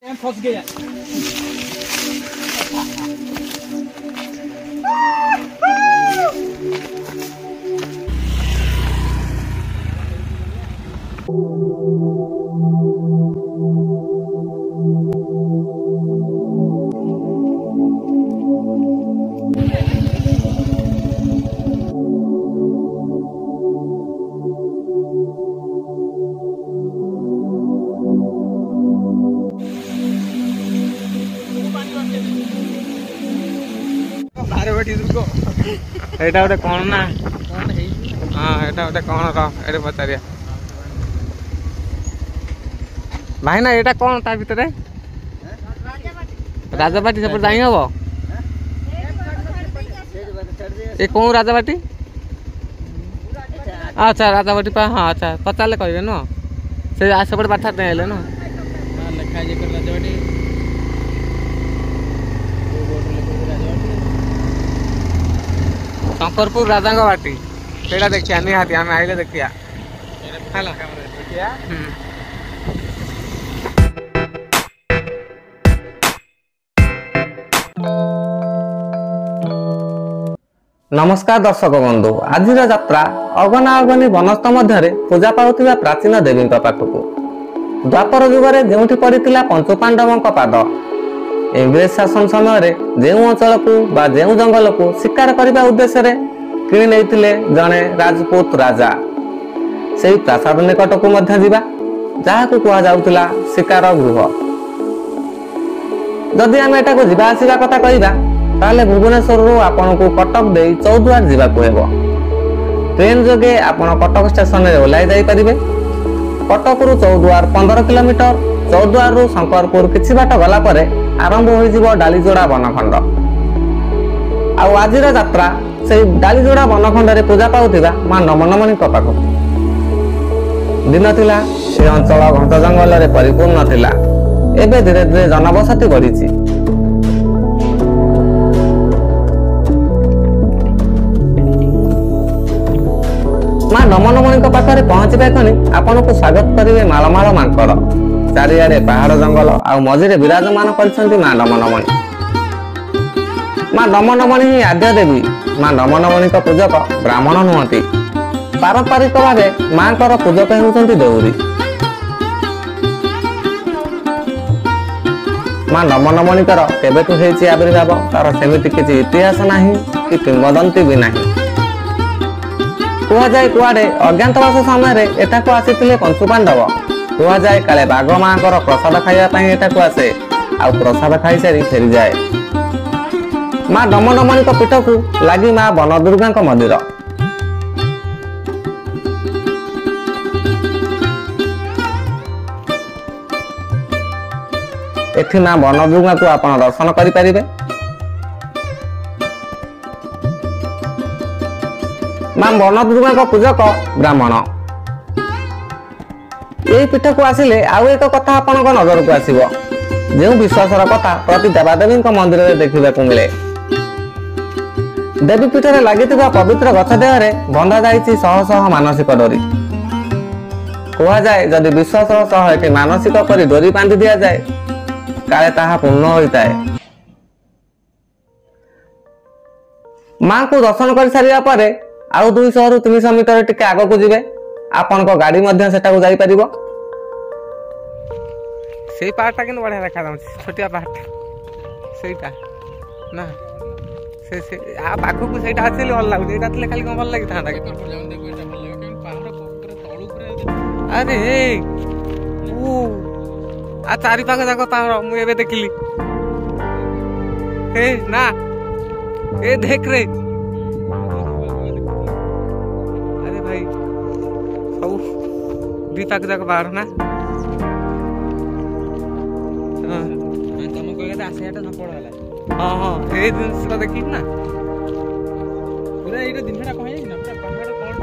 फंस गया। एटा गोटे कौन ना हाँ एटा गोटे कौन रे पचारिया भाई ना एटा कौन ता भितर राजाबाटी से जाई हम ये कौन राजाबाटी अच्छा राजाबाटी पा हाँ अच्छा पचारे कहे न से सेपटे बाठा देले न लिखा राजाबाटी शंकरपुर राजा बाटी से देखिया निहाती आम आइले देखिया नमस्कार दर्शक बंधु आज यात्रा अगना अगनी वनस्थ मध्य पूजा पाउथिबा प्राचीन देवी पाखकू द्वापर युगरे जेउठी पड़िथिला पंचपांडवों पाद इंग्रेज शासन समय जो अंचल को बा जो जंगल को शिकार करने उद्देश्य किणी नहीं जड़े राजपूत राजा से प्रासाद निकट को जहाँ कहला शिकार गृह जदि आम एटा जावासवा कथा कहवा ताले भुवनेश्वर आपन को कटक दे चौद्वार जावाक ट्रेन जोगे आपण कटक स्टेशन में ओह्लाई जापारे कटक रु चौद्वार 15 किलोमीटर चौद्वार रु शंकरपुर किछि बाट गला परे आरंभ हो डालीजोड़ा बनखंड आज यात्रा से डालीजोड़ा बनखंड रे पूजा पाउथिबा मां नमनमणि पाखक दिन थिला से अंचल घंट जंगल रे परिपूर्ण थिला एबे धीरे धीरे जनबसति बढ़ी मां नमनमणि पाखरे पहुंचबा खनि आपन को स्वागत करिवे मालमाल मांकड़ चारिआडे पहाड़ जंगल आ मझिरे विराजमान करछन्ती मां नमनमणि मां नमनमणि ही आद्य देवी मां नमनमणि का पूजक ब्राह्मण नुहति पारंपरिक भाव मां पूजक होउछन्ती देउरी मां नमनमणि केबेठु हेछि आविर्भाव तार सेमिति किछि इतिहास नाही कि किंवदंती भी नाही कुआ जाए कुआडे अज्ञातवास समय एटा को आसीथिले पंचपांडव कुआ जाए काले बाघ मां प्रसाद खाइबा एटा को आसे आ प्रसाद खाई सारी फेरी जाए मां नमनमणि पीठ को लगी मां बनदुर्गा मंदिर एठी मां बनदुर्गा को आपण दर्शन करि परिबे मां बनदुर्गा का पूजक ब्राह्मण यही पीठ को आसिले आउ एक कथा आपण नजर को आसीबो जो विश्वासर कथा प्रति देवादेवी मंदिर में देखा मिले देवी पीठ में लगी पवित्र गछ देहरे बंधा जाइछि शह शह मानसिक डोरी कह जाए जदि विश्वास सह एटी मानसिक करी डोरी बांधि दिया जाए काले ताहा पूर्ण होता है मां को दर्शन कर सारिया परे आउ 200 रु 300 मीटर टिके आग को जिवे आपण को गाड़ी मध्य सेटा को जाई परिबो सेई पहाड़टा किन बढ़िया देखा जाउछि छोटिया पहाड़टा सेईटा ना से आ पाखो को सेईटा आछिले भल लागु एटा तले खाली कोन भल लागि थांडा के पर जाउन देखो एटा भल लागि पहाड़ पूरा तळु पूरा अरे हे ओ आ चारि पाख जाको पहाड़ मु एबे देखिली हे ना ए देख रे भाई सब दीपक जाक बाहर ना हां तुम कहले आसेटा सफल होला हां हां ए दिन से देखि ना पूरा एटा दिनटा कहै कि ना पूरा पहाड़ कोन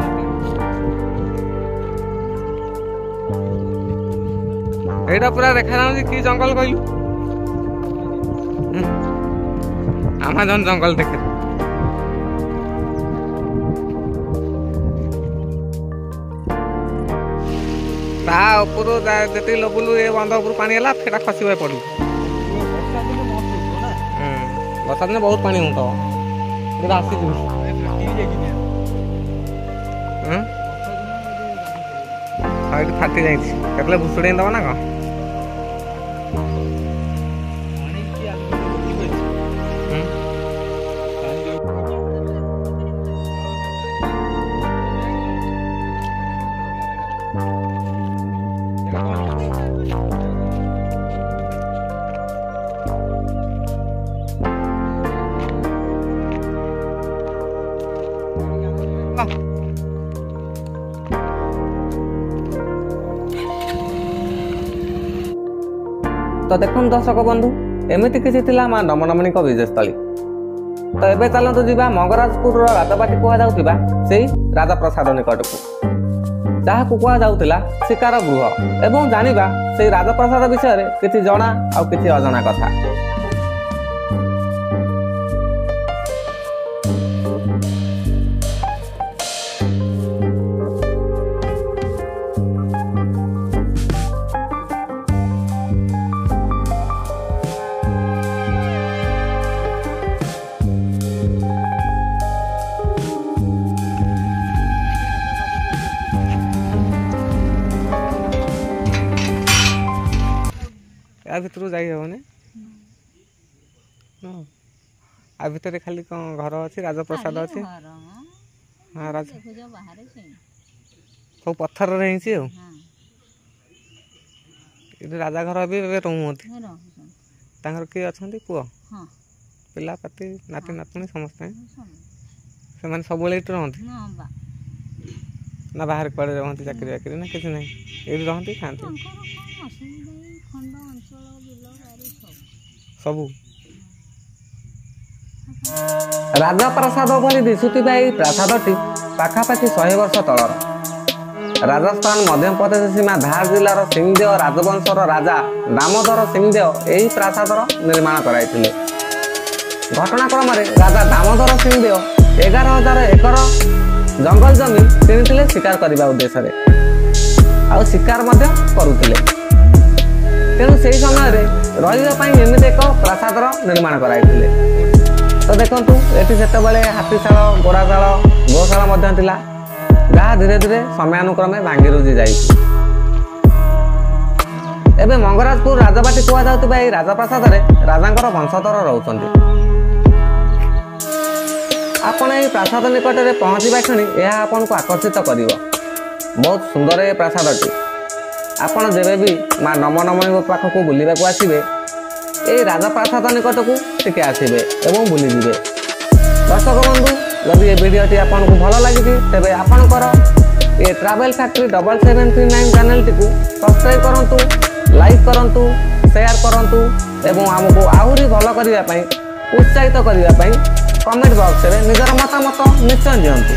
एटा पूरा देखा ना कि जंगल कहलु अमेज़न जंगल देखे ତା ଉପରୁ ଯେତିକି ଲେବୁଲ ଏ ବନ୍ଧ ଉପରୁ ପାଣି ହେଲା ସେଟା ଖସିବା ପଡୁ। ବର୍ଷା ଦିନେ ବହୁତ ପାଣି ହୁଅନ୍ତା ଆସିଯିବ। ଏଠି ଫାଟି ଯାଇଛି କେତେବେଳେ ଭୁଷୁଡେଇ ଦବ ନା କଣ? तो देखो दर्शक बंधु एमती किसी थिला मां नमनमणिक विजयस्थली। तो एबे चलतु जीवा मंगराजपुर राजबाटी कहुवा से राजप्रसाद निकट को जहाँ कहुला शिकार गृह एवं जानिबा से राजप्रसाद विषय किछि जना आ किछि अजना कथा। आ भितर जाई हेबने आ भितर खाली कौन घर अच्छी राजप्रसाद अच्छी। हाँ राज सब पत्थर रही राजा घर भी रोहती किए अच्छा पुओ पिला पाती नाती नातुणी समस्ते से सब रहती ना बाहर कड़े रहती चाकरी बाकरी ना किसी नहीं ये रहती खाती सबू। राजप्रसाद भली दिशुथिबा एही प्रासादटी पाखापाखि 100 वर्ष तलर राजस्थान मध्य प्रदेश सीमा धार जिलार सिंहदेव राजवंशर राजा दामोदर सिंहदेव एही प्रासादर निर्माण कराइथिले। घटनाक्रम राजा दामोदर सिंहदेव 11,000 एकर जंगल जमी किଣିଥିଲେ शिकार करने उद्देश्य आ शिकार करुଥିଲେ। तेणु से समय रही एक प्रासादर निर्माण कराइथिले। तो देखु ये हाथीशाल घोड़ाशाल गोशाला जहाँ धीरे धीरे समयानुक्रमे भांगी रुजी जाए। एबे मंगराजपुर राजबाटी कहुवा राजप्रसाद राजा वंशधर रोचंती। आपण यह प्रासाद निकट में पहुँचवा क्षणी यह आपन को आकर्षित कर बहुत सुंदर ये प्रासादटी। आपण जेबे भी मां नमनमणि पाखक बुलवाक आसबे ये राजप्रसाद निकट को टिके आसबे एवं बुलीजे। दर्शक बंधु जदि ये वीडियोटी आपन को भल लगी तेबे आपणकर ये travel factory 7739 channel T subscribe करंतु, लाइक करंतु, शेयर करंतु एवं हमको आहुरी भल करबा पई उत्साहित करबा पई कमेंट बॉक्स रे निजर मतामत निश्चय दियंतु।